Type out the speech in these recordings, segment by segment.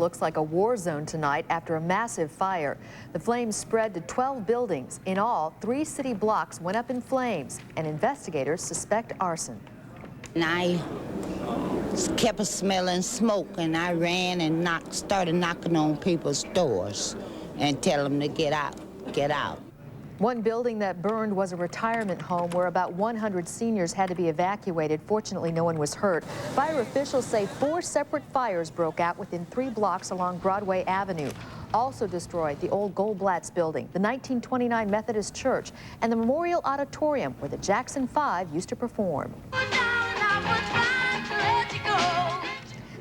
looks like a war zone tonight after a massive fire. The flames spread to 12 buildings. In all, 3 city blocks went up in flames, and investigators suspect arson. And I kept smelling smoke, and I ran and started knocking on people's doors and tell them to get out, get out. One building that burned was a retirement home where about 100 seniors had to be evacuated. Fortunately, no one was hurt. Fire officials say 4 separate fires broke out within 3 blocks along Broadway Avenue. Also destroyed the old Goldblatt's building, the 1929 Methodist Church, and the Memorial Auditorium where the Jackson 5 used to perform.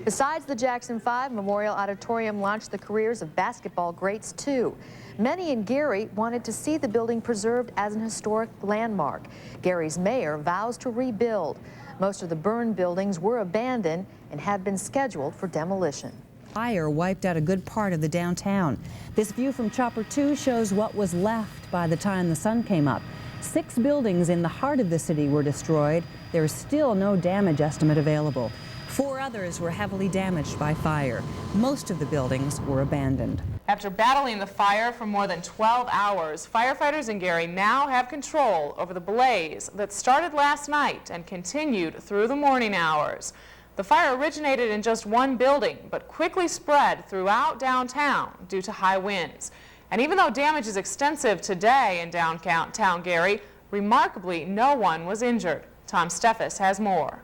Besides the Jackson 5, Memorial Auditorium launched the careers of basketball greats, too. Many in Gary wanted to see the building preserved as an historic landmark. Gary's mayor vows to rebuild. Most of the burned buildings were abandoned and have been scheduled for demolition. Fire wiped out a good part of the downtown. This view from Chopper 2 shows what was left by the time the sun came up. 6 buildings in the heart of the city were destroyed. There is still no damage estimate available. 4 others were heavily damaged by fire. Most of the buildings were abandoned. After battling the fire for more than 12 hours, firefighters in Gary now have control over the blaze that started last night and continued through the morning hours. The fire originated in just one building, but quickly spread throughout downtown due to high winds. And even though damage is extensive today in downtown Gary, remarkably, no one was injured. Tom Steffes has more.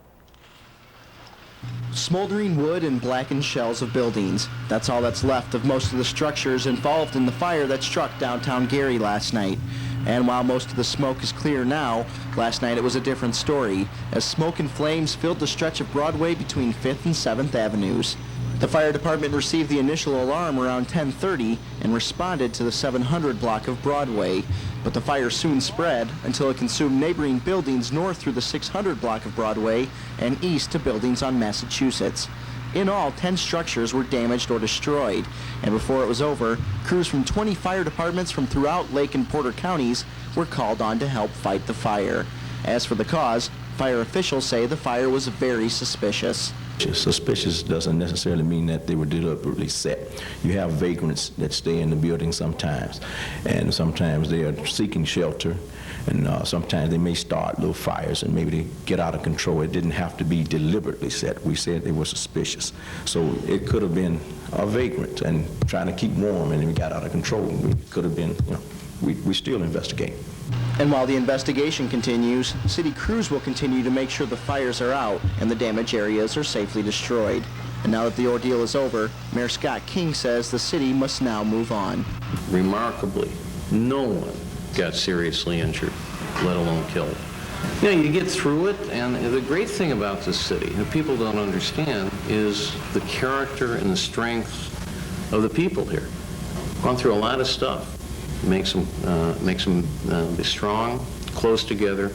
Smoldering wood and blackened shells of buildings. That's all that's left of most of the structures involved in the fire that struck downtown Gary last night. And while most of the smoke is clear now, last night it was a different story, as smoke and flames filled the stretch of Broadway between 5th and 7th Avenues. The fire department received the initial alarm around 10:30 and responded to the 700 block of Broadway. But the fire soon spread until it consumed neighboring buildings north through the 600 block of Broadway and east to buildings on Massachusetts. In all, 10 structures were damaged or destroyed. And before it was over, crews from 20 fire departments from throughout Lake and Porter counties were called on to help fight the fire. As for the cause, fire officials say the fire was very suspicious. Suspicious doesn't necessarily mean that they were deliberately set. You have vagrants that stay in the building sometimes, and sometimes they are seeking shelter, and sometimes they may start little fires and maybe they get out of control. It didn't have to be deliberately set. We said they were suspicious. So it could have been a vagrant and trying to keep warm, and we got out of control. It could have been, we still investigate. And while the investigation continues, city crews will continue to make sure the fires are out and the damaged areas are safely destroyed. And now that the ordeal is over, Mayor Scott King says the city must now move on. Remarkably, no one got seriously injured, let alone killed. You get through it, and the great thing about this city that people don't understand is the character and the strength of the people here. Gone through a lot of stuff. Makes them be strong, close together,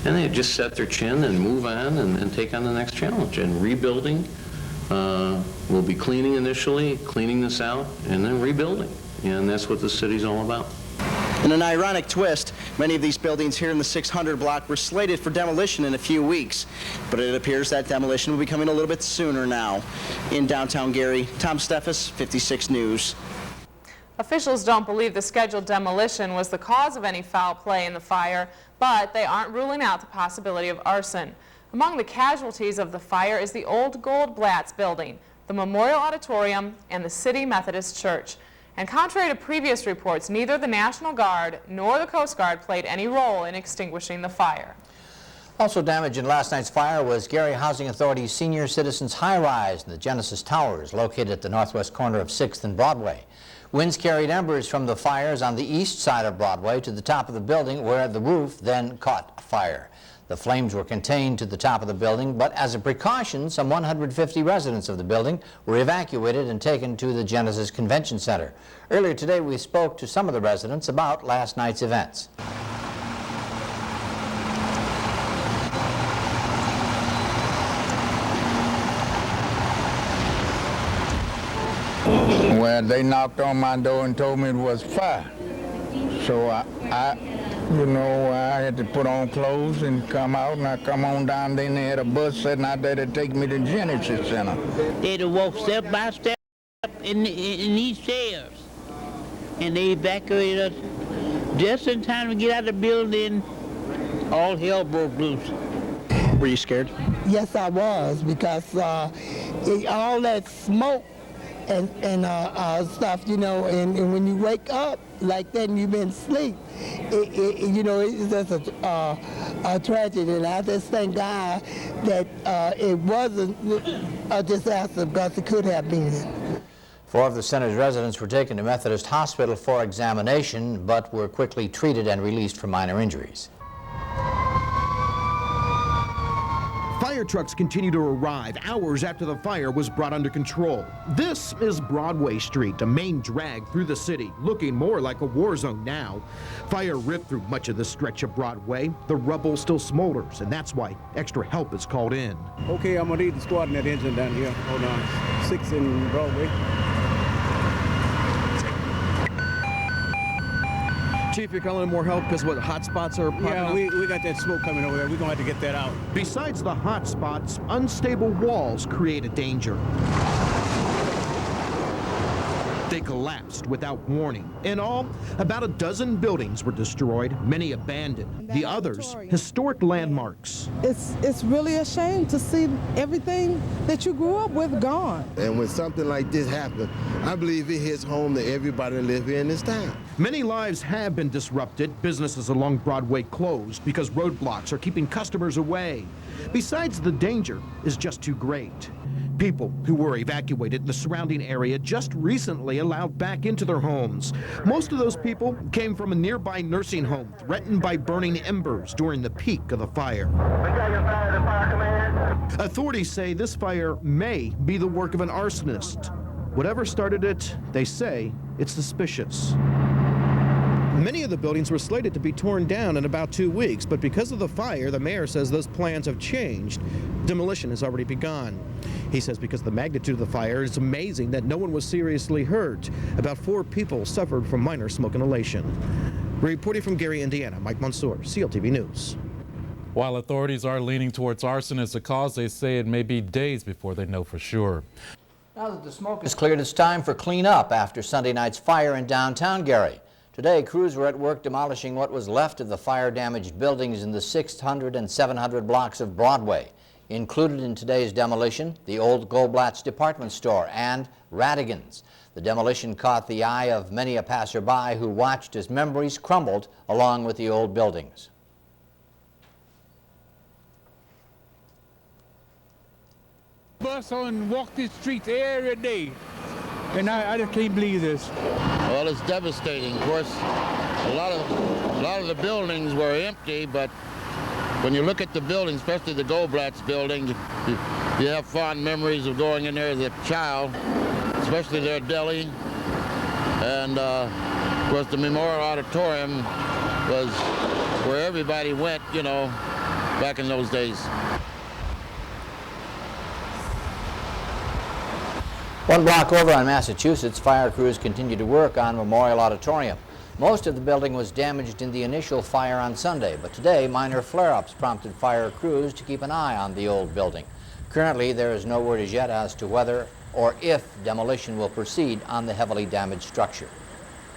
and they just set their chin and move on and take on the next challenge. And rebuilding, we'll be cleaning initially, cleaning this out, and then rebuilding. And that's what the city's all about. In an ironic twist, many of these buildings here in the 600 block were slated for demolition in a few weeks. But it appears that demolition will be coming a little bit sooner now. In downtown Gary, Tom Steffes, 56 News. Officials don't believe the scheduled demolition was the cause of any foul play in the fire, but they aren't ruling out the possibility of arson. Among the casualties of the fire is the old Goldblatt's building, the Memorial Auditorium, and the City Methodist Church. And contrary to previous reports, neither the National Guard nor the Coast Guard played any role in extinguishing the fire. Also damaged in last night's fire was Gary Housing Authority's senior citizens high-rise in the Genesis Towers, located at the northwest corner of 6th and Broadway. Winds carried embers from the fires on the east side of Broadway to the top of the building, where the roof then caught fire. The flames were contained to the top of the building, but as a precaution, some 150 residents of the building were evacuated and taken to the Genesis Convention Center. Earlier today, we spoke to some of the residents about last night's events. Well, they knocked on my door and told me it was fire. So I had to put on clothes and come out, and I come on down there, and they had a bus sitting out there to take me to Genesis Center. They'd walk step by step in these stairs. And they evacuated us just in time to get out of the building. All hell broke loose. Were you scared? Yes, I was, because all that smoke and stuff, you know, and when you wake up like that and you've been asleep, you know, it's just a tragedy. And I just thank God that it wasn't a disaster, because it could have been. 4 of the center's residents were taken to Methodist Hospital for examination, but were quickly treated and released for minor injuries. Fire trucks continue to arrive hours after the fire was brought under control. This is Broadway Street, a main drag through the city, looking more like a war zone now. Fire ripped through much of this stretch of Broadway. The rubble still smolders, and that's why extra help is called in. Okay, I'm gonna need the squad in that engine down here. Hold on. 6 in Broadway. Chief, you're calling in more help because what, hot spots are popping up? Yeah, we got that smoke coming over there. We're gonna have to get that out. Besides the hot spots, unstable walls create a danger. They collapsed without warning. In all, about a dozen buildings were destroyed, many abandoned. The others, historic landmarks. It's really a shame to see everything that you grew up with gone. And when something like this happens, I believe it hits home to everybody that live here in this town. Many lives have been disrupted. Businesses along Broadway closed because roadblocks are keeping customers away. Besides, the danger is just too great. People who were evacuated in the surrounding area just recently allowed back into their homes. Most of those people came from a nearby nursing home threatened by burning embers during the peak of the fire. Authorities say this fire may be the work of an arsonist. Whatever started it, they say it's suspicious. Many of the buildings were slated to be torn down in about 2 weeks, but because of the fire, the mayor says those plans have changed. Demolition has already begun. He says because of the magnitude of the fire, it's amazing that no one was seriously hurt. About 4 people suffered from minor smoke inhalation. Reporting from Gary, Indiana, Mike Mansour, CLTV News. While authorities are leaning towards arson as the cause, they say it may be days before they know for sure. Now that the smoke is cleared, it's time for cleanup after Sunday night's fire in downtown Gary. Today, crews were at work demolishing what was left of the fire-damaged buildings in the 600 and 700 blocks of Broadway. Included in today's demolition, the old Goldblatt's department store and Radigan's. The demolition caught the eye of many a passerby who watched as memories crumbled along with the old buildings. Bus on walk these streets every day, and I just can't believe this. Well, it's devastating. Of course, a lot of the buildings were empty, but when you look at the buildings, especially the Goldblatt's building, you have fond memories of going in there as a child, especially their deli. And of course, the Memorial Auditorium was where everybody went, you know, back in those days. One block over on Massachusetts, fire crews continue to work on Memorial Auditorium. Most of the building was damaged in the initial fire on Sunday, but today minor flare-ups prompted fire crews to keep an eye on the old building. Currently, there is no word as yet as to whether or if demolition will proceed on the heavily damaged structure.